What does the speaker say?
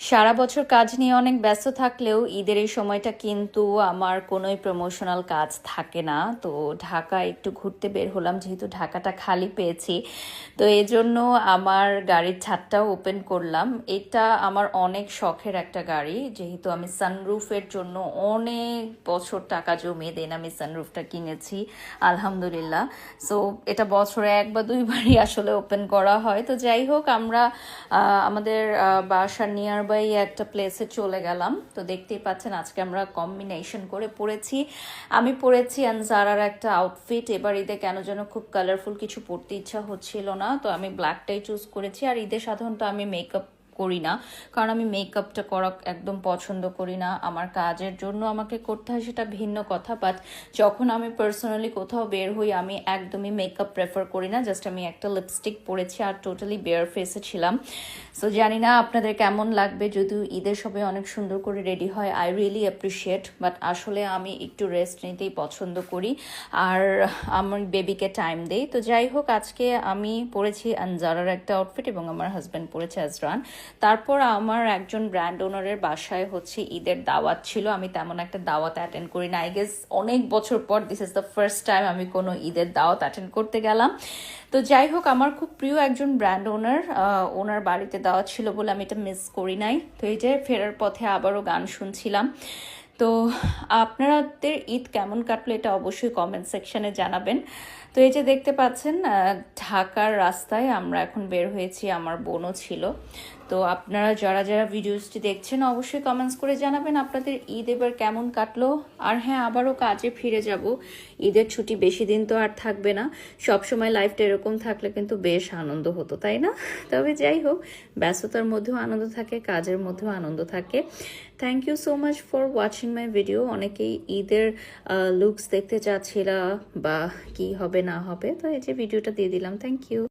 সারা বছর কাজ নিয়ে অনেক ব্যস্ত থাকলেও ঈদের এই সময়টা কিন্তু আমার কোনোই প্রমোশনাল কাজ থাকে না। তো ঢাকা একটু ঘুরতে বের হলাম, যেহেতু ঢাকাটা খালি পেয়েছি। তো এই জন্য আমার গাড়ির ছাদটাও ওপেন করলাম। এটা আমার অনেক শখের একটা গাড়ি, যেহেতু আমি সানরুফের জন্য অনেক বছর টাকা জমিয়ে দেন আমি সানরুফটা কিনেছি আলহামদুলিল্লাহ। সো এটা বছরে এক বা দুইবারই আসলে ওপেন করা হয়। তো যাই হোক, আমরা আমাদের বাসার নিয়ার বাই একটা প্লেসে চলে গেলাম। তো দেখতেই পাচ্ছেন আজকে আমরা কম্বিনেশন করে পরেছি। আমি পরেছি আনজারার একটা আউটফিট। এবার ঈদে কেন যেন খুব কালারফুল কিছু পরতে ইচ্ছা হচ্ছিল না, তো আমি ব্ল্যাকটাই চুজ করেছি। আর ঈদে সাধারণত আমি মেকআপ করি না, কারণ আমি মেকআপটা করা একদম পছন্দ করি না। আমার কাজের জন্য আমাকে করতে হয়, সেটা ভিন্ন কথা। বাট যখন আমি পার্সোনালি কোথাও বের হই, আমি একদমই মেকআপ প্রেফার করি না। জাস্ট আমি একটা লিপস্টিক পরেছি আর টোটালি বেয়ার ফেসে ছিলাম। সো জানি না আপনাদের কেমন লাগবে, যদিও ঈদের সবাই অনেক সুন্দর করে রেডি হয়, আই রিয়েলি অ্যাপ্রিসিয়েট। বাট আসলে আমি একটু রেস্ট নিতেই পছন্দ করি আর আমার বেবিকে টাইম দেই। তো যাই হোক, আজকে আমি পরেছি আনজারার একটা আউটফিট এবং আমার হাজব্যান্ড পরেছে আজরান। তারপর আমার একজন ব্র্যান্ড ওনারের বাসায় হচ্ছে ঈদের দাওয়াত ছিল। আমি তেমন একটা দাওয়াত অ্যাটেন্ড করি না, আই গেস অনেক বছর পর this is the first time আমি কোনো ঈদের দাওয়াত অ্যাটেন্ড করতে গেলাম। তো যাই হোক, আমার খুব প্রিয় একজন ব্র্যান্ড ওনার বাড়িতে দাওয়াত ছিল বলে আমি এটা মিস করি নাই। তো এই যে ফেরার পথে আবারও গান শুনছিলাম। তো আপনাদের ঈদ কেমন কাটলো এটা অবশ্যই কমেন্ট সেকশনে জানাবেন। তো এই যে দেখতে পাচ্ছেন ঢাকার রাস্তায় আমরা এখন বের হয়েছি, আমার বোনও ছিল। তো আপনারা যারা যারা ভিডিওসটি দেখছেন অবশ্যই কমেন্টস করে জানাবেন আপনাদের ঈদ এবার কেমন কাটলো। আর হ্যাঁ, আবারও কাজে ফিরে যাব। ঈদের ছুটি বেশি দিন তো আর থাকবে না। সবসময় লাইফটা এরকম থাকলে কিন্তু বেশ আনন্দ হতো, তাই না? তবে যাই হোক, ব্যস্ততার মধ্যেও আনন্দ থাকে, কাজের মধ্যেও আনন্দ থাকে। Thank you so much for watching my video. অনেকেই ঈদের লুকস দেখতে চাচ্ছিলা বা কি হবে না হবে, তো এই যে ভিডিওটা দিয়ে দিলাম। Thank you.